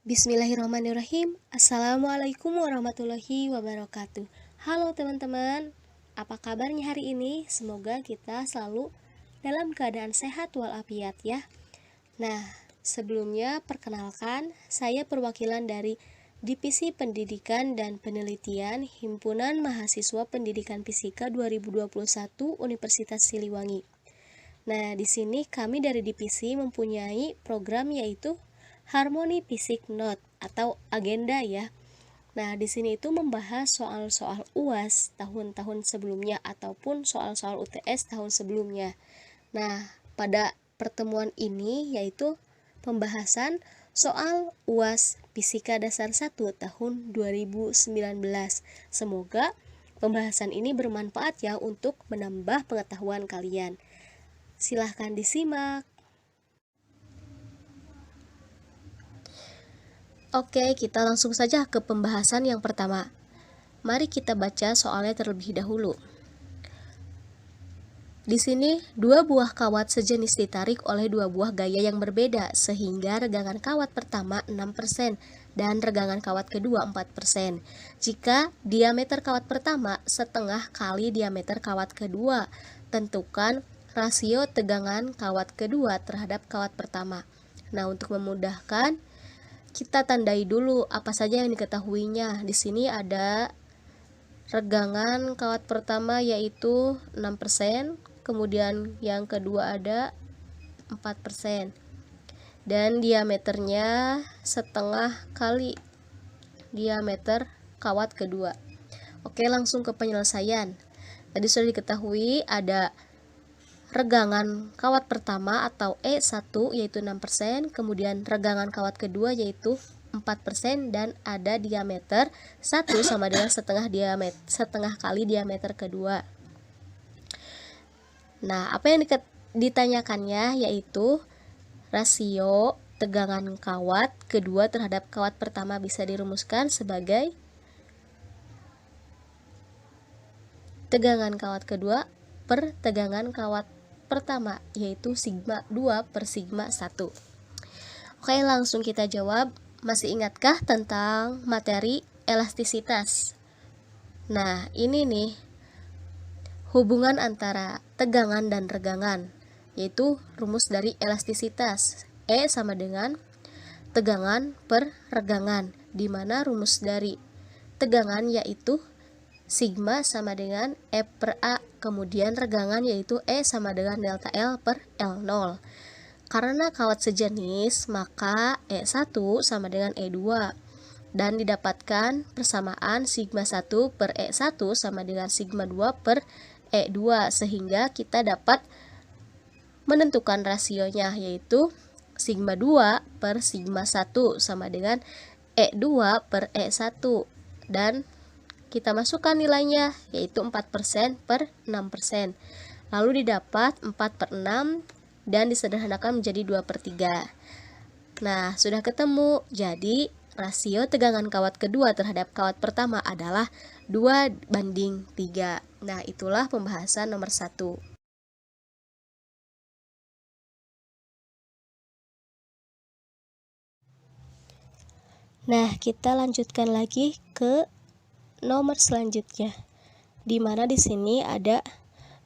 Bismillahirrahmanirrahim. Assalamualaikum warahmatullahi wabarakatuh. Halo teman-teman, apa kabarnya hari ini? Semoga kita selalu dalam keadaan sehat walafiat ya. Nah, sebelumnya perkenalkan, saya perwakilan dari Divisi Pendidikan dan Penelitian Himpunan Mahasiswa Pendidikan Fisika 2021 Universitas Siliwangi. Nah, di sini kami dari divisi mempunyai program yaitu Harmoni Fisik Note atau agenda ya. Nah, di sini itu membahas soal-soal UAS tahun-tahun sebelumnya ataupun soal-soal UTS tahun sebelumnya. Nah, pada pertemuan ini yaitu pembahasan soal UAS Fisika Dasar 1 tahun 2019. Semoga pembahasan ini bermanfaat ya untuk menambah pengetahuan kalian. Silahkan disimak. Oke, kita langsung saja ke pembahasan yang pertama. Mari kita baca soalnya terlebih dahulu. Di sini, dua buah kawat sejenis ditarik oleh dua buah gaya yang berbeda, sehingga regangan kawat pertama 6% dan regangan kawat kedua 4%. Jika diameter kawat pertama setengah kali diameter kawat kedua, tentukan rasio tegangan kawat kedua terhadap kawat pertama. Nah, untuk memudahkan, kita tandai dulu apa saja yang diketahuinya. Di sini ada regangan kawat pertama yaitu 6%, kemudian yang kedua ada 4%. Dan diameternya setengah kali diameter kawat kedua. Oke, langsung ke penyelesaian. Tadi sudah diketahui ada regangan kawat pertama atau E1 yaitu 6%, kemudian regangan kawat kedua yaitu 4% dan ada diameter 1 sama dengan setengah kali diameter kedua. Nah, apa yang ditanyakannya yaitu rasio tegangan kawat kedua terhadap kawat pertama bisa dirumuskan sebagai tegangan kawat kedua per tegangan kawat pertama, yaitu sigma 2 per sigma 1. Oke, langsung kita jawab. Masih ingatkah tentang materi elastisitas? Nah, ini nih hubungan antara tegangan dan regangan, yaitu rumus dari elastisitas. E sama dengan tegangan per regangan, di mana rumus dari tegangan yaitu sigma sama dengan E per A, kemudian regangan yaitu E sama dengan delta L per L0. Karena kawat sejenis, maka E1 sama dengan E2, dan didapatkan persamaan sigma 1 per E1 sama dengan sigma 2 per E2, sehingga kita dapat menentukan rasionya yaitu sigma 2 per sigma 1 sama dengan E2 per E1, dan kita masukkan nilainya yaitu 4% per 6%. Lalu didapat 4 per 6 dan disederhanakan menjadi 2 per 3. Nah, sudah ketemu. Jadi, rasio tegangan kawat kedua terhadap kawat pertama adalah 2:3. Nah, itulah pembahasan nomor 1. Nah, kita lanjutkan lagi ke nomor selanjutnya, di mana di sini ada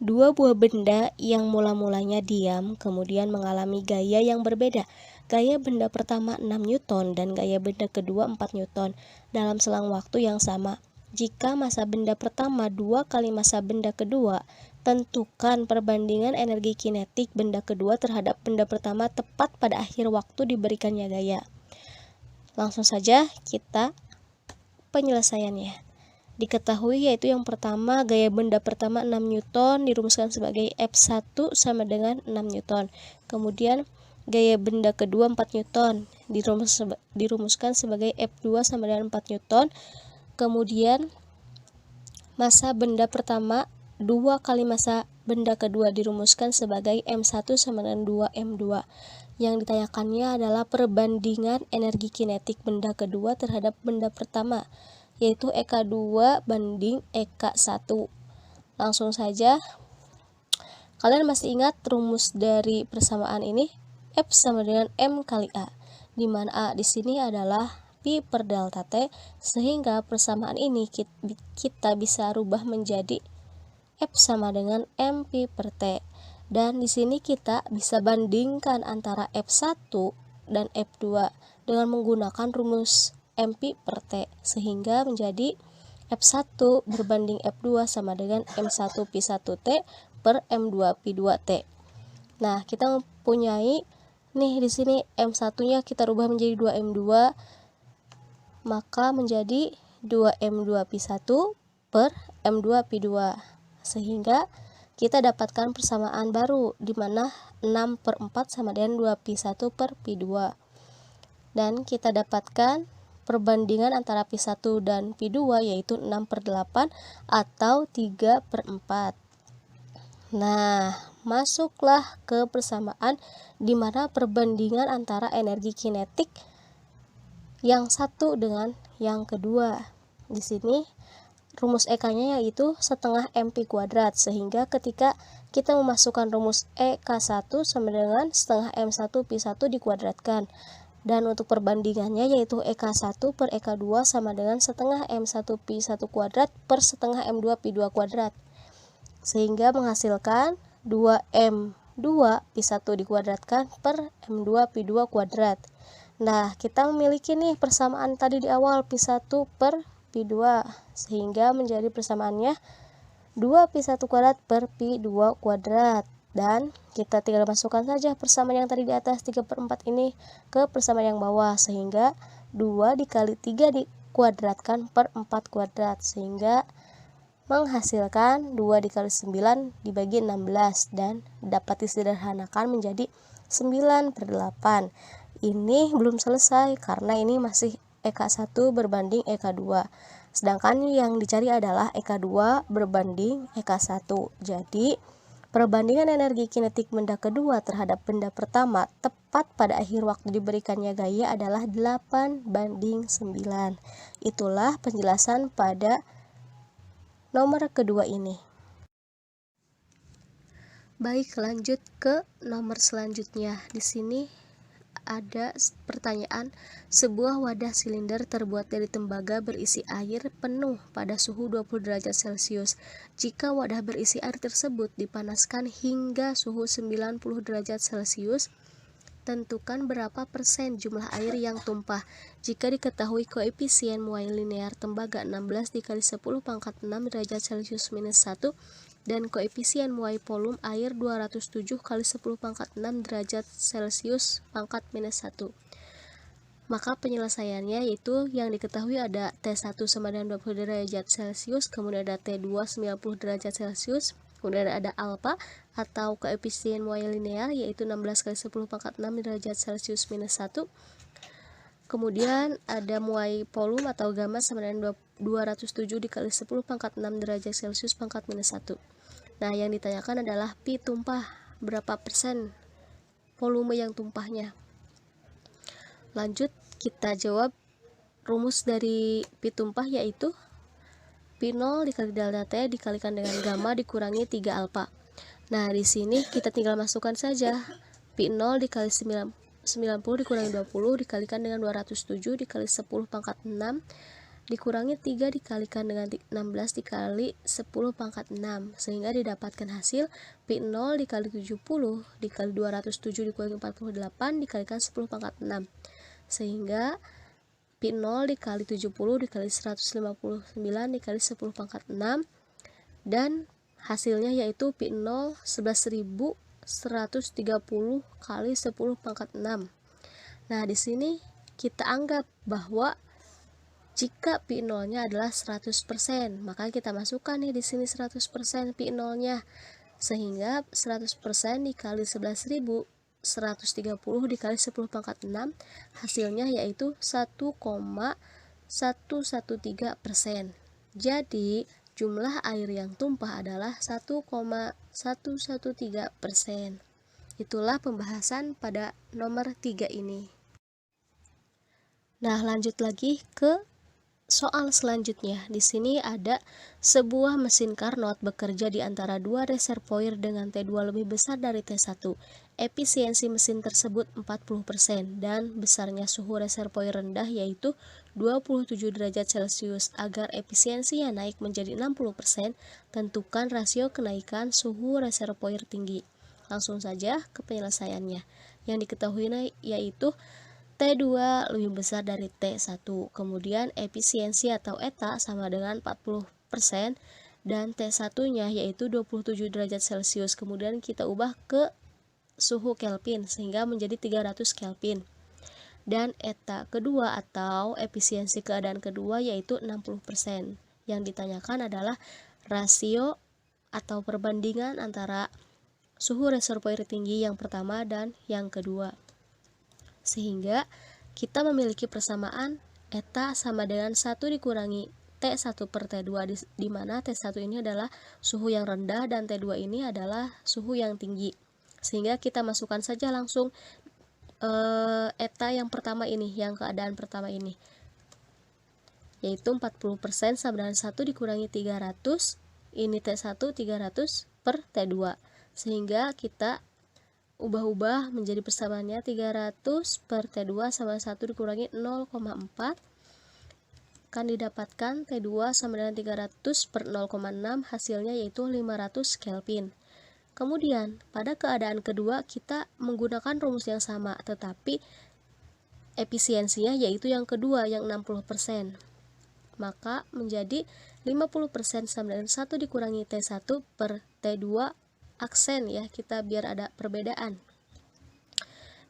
dua buah benda yang mula-mulanya diam kemudian mengalami gaya yang berbeda. Gaya benda pertama 6 Newton dan gaya benda kedua 4 Newton dalam selang waktu yang sama. Jika massa benda pertama 2 kali massa benda kedua, tentukan perbandingan energi kinetik benda kedua terhadap benda pertama tepat pada akhir waktu diberikannya gaya. Langsung saja kita penyelesaiannya. Diketahui yaitu yang pertama, gaya benda pertama 6 Newton dirumuskan sebagai F1 sama dengan 6 Newton. Kemudian gaya benda kedua 4 Newton dirumuskan sebagai F2 sama dengan 4 Newton. Kemudian massa benda pertama 2 kali massa benda kedua dirumuskan sebagai M1 sama dengan 2M2. Yang ditanyakannya adalah perbandingan energi kinetik benda kedua terhadap benda pertama, yaitu EK2 banding EK1. Langsung saja, kalian masih ingat rumus dari persamaan ini? F sama dengan M kali A. di mana A di sini adalah pi per delta T, sehingga persamaan ini kita bisa rubah menjadi F sama dengan M pi per T. Dan di sini kita bisa bandingkan antara F1 dan F2 dengan menggunakan rumus M pi per T, sehingga menjadi F1 berbanding F2 sama dengan M1 pi 1T per M2 pi 2T. Nah, kita mempunyai nih di sini M1-nya kita rubah menjadi 2M2, maka menjadi 2M2 pi 1 per M2 pi 2. Sehingga kita dapatkan persamaan baru di mana 6 per 4 sama dengan 2 pi 1 per pi 2. Dan kita dapatkan perbandingan antara pi 1 dan pi 2 yaitu 6 per 8 atau 3 per 4. Nah, masuklah ke persamaan di mana perbandingan antara energi kinetik yang satu dengan yang kedua. Di sini rumus EK-nya yaitu setengah MP kuadrat, sehingga ketika kita memasukkan rumus EK1 sama dengan setengah M1 pi 1 dikuadratkan. Dan untuk perbandingannya yaitu EK1 per EK2 sama dengan setengah M1 pi 1 kuadrat per setengah M2 pi 2 kuadrat. Sehingga menghasilkan 2M2 pi 1 dikuadratkan per M2 pi 2 kuadrat. Nah, kita memiliki nih persamaan tadi di awal pi 1 per pi 2, sehingga menjadi persamaannya 2 pi 1 kuadrat per pi 2 kuadrat. Dan kita tinggal masukkan saja persamaan yang tadi di atas 3 per 4 ini ke persamaan yang bawah, sehingga 2 dikali 3 dikuadratkan per 4 kuadrat, sehingga menghasilkan 2 dikali 9 dibagi 16 dan dapat disederhanakan menjadi 9 per 8. Ini belum selesai karena ini masih EK1 berbanding EK2. Sedangkan yang dicari adalah EK2 berbanding EK1. Jadi perbandingan energi kinetik benda kedua terhadap benda pertama tepat pada akhir waktu diberikannya gaya adalah 8 banding 9. Itulah penjelasan pada nomor kedua ini. Baik, lanjut ke nomor selanjutnya. Di sini ada pertanyaan, sebuah wadah silinder terbuat dari tembaga berisi air penuh pada suhu 20 derajat Celcius. Jika wadah berisi air tersebut dipanaskan hingga suhu 90 derajat Celcius, tentukan berapa persen jumlah air yang tumpah. Jika diketahui koefisien muai linear tembaga 16 dikali 10 pangkat 6 derajat Celcius minus 1 dan koefisien muai volume air 207 kali 10 pangkat 6 derajat Celcius pangkat minus 1. Maka penyelesaiannya yaitu yang diketahui ada T1 sama dengan 20 derajat Celcius, kemudian ada T2 90 derajat Celcius, kemudian ada alfa atau koefisien muai linear yaitu 16 kali 10 pangkat 6 derajat Celcius minus 1. Kemudian ada muai volume atau gamma sama dengan 207 dikali 10 pangkat 6 derajat Celcius pangkat minus 1. Nah, yang ditanyakan adalah pi tumpah, berapa persen volume yang tumpahnya. Lanjut, kita jawab rumus dari pi tumpah yaitu pi 0 dikali delta T dikalikan dengan gamma dikurangi 3 alfa. Nah, di sini kita tinggal masukkan saja pi 0 dikali 90 dikurangi 20 dikalikan dengan 207 dikali 10 pangkat 6 dikurangi 3 dikalikan dengan 16 dikali 10 pangkat 6, sehingga didapatkan hasil pi 0 dikali 70 dikali 207 dikurangi 48 dikalikan 10 pangkat 6, sehingga pi 0 dikali 70 dikali 159 dikali 10 pangkat 6, dan hasilnya yaitu pi 0 11.130 kali 10 pangkat 6. Nah, di sini kita anggap bahwa jika pi 0-nya adalah 100%, maka kita masukkan nih di sini 100% pi 0-nya, sehingga 100% dikali 11.130 dikali 10 pangkat 6, hasilnya yaitu 1,113%. Jadi jumlah air yang tumpah adalah 1,113%. Itulah pembahasan pada nomor 3 ini. Nah, lanjut lagi ke soal selanjutnya. Di sini ada sebuah mesin Carnot bekerja di antara dua reservoir dengan T2 lebih besar dari T1. efisiensi mesin tersebut 40% dan besarnya suhu reservoir rendah yaitu 27 derajat Celcius. Agar efisiensinya naik menjadi 60%, tentukan rasio kenaikan suhu reservoir tinggi. Langsung saja ke penyelesaiannya. Yang diketahui yaitu T2 lebih besar dari T1. Kemudian efisiensi atau eta sama dengan 40% dan T1-nya yaitu 27 derajat Celcius. Kemudian kita ubah ke suhu Kelvin sehingga menjadi 300 Kelvin. Dan eta kedua atau efisiensi keadaan kedua yaitu 60%. Yang ditanyakan adalah rasio atau perbandingan antara suhu reservoir tinggi yang pertama dan yang kedua. Sehingga kita memiliki persamaan eta sama dengan 1 dikurangi T1 per T2 di mana T1 ini adalah suhu yang rendah dan T2 ini adalah suhu yang tinggi. Sehingga kita masukkan saja langsung eta yang pertama ini, yang keadaan pertama ini, yaitu 40% sama dengan 1 dikurangi 300, ini T1 300 per T2. Sehingga kita ubah-ubah menjadi persamaannya 300 per T2 sama 1 dikurangi 0,4, akan didapatkan T2 sama dengan 300 per 0,6, hasilnya yaitu 500 Kelvin. Kemudian pada keadaan kedua kita menggunakan rumus yang sama, tetapi efisiensinya yaitu yang kedua yang 60%. Maka menjadi 50% sama dengan 1 dikurangi T1 per T2 aksen ya, kita biar ada perbedaan.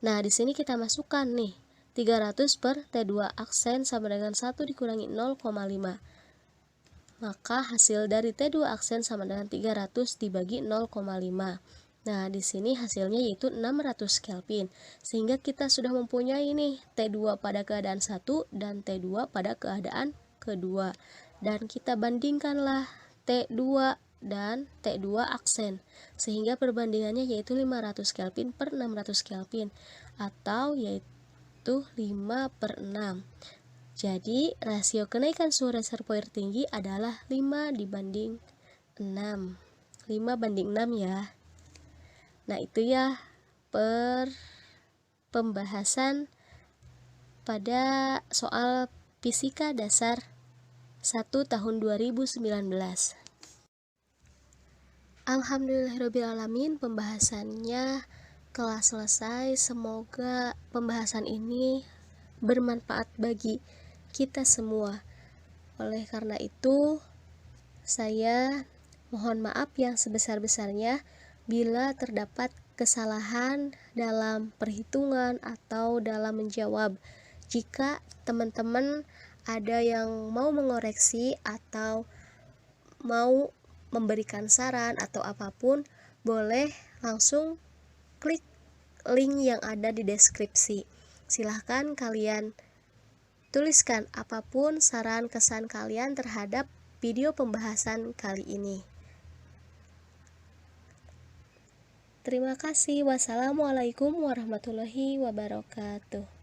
Nah, di sini kita masukkan nih 300 per T2 aksen sama dengan 1 dikurangi 0,5. Maka hasil dari T2 aksen sama dengan 300 dibagi 0,5. Nah, di sini hasilnya yaitu 600 Kelvin. Sehingga kita sudah mempunyai nih T2 pada keadaan 1 dan T2 pada keadaan kedua. Dan kita bandingkanlah T2 dan T2 aksen, sehingga perbandingannya yaitu 500 Kelvin per 600 Kelvin atau yaitu 5 per 6. Jadi rasio kenaikan suhu reservoir tinggi adalah 5 dibanding 6. 5 banding 6 ya. Nah, itu ya pembahasan pada soal fisika dasar 1 tahun 2019. Alhamdulillahirrabbilalamin, pembahasannya telah selesai. Semoga pembahasan ini bermanfaat bagi kita semua. Oleh karena itu, saya mohon maaf yang sebesar-besarnya bila terdapat kesalahan dalam perhitungan atau dalam menjawab. Jika teman-teman ada yang mau mengoreksi atau mau memberikan saran atau apapun, boleh langsung klik link yang ada di deskripsi. Silahkan kalian tuliskan apapun saran kesan kalian terhadap video pembahasan kali ini. Terima kasih. Wassalamualaikum warahmatullahi wabarakatuh.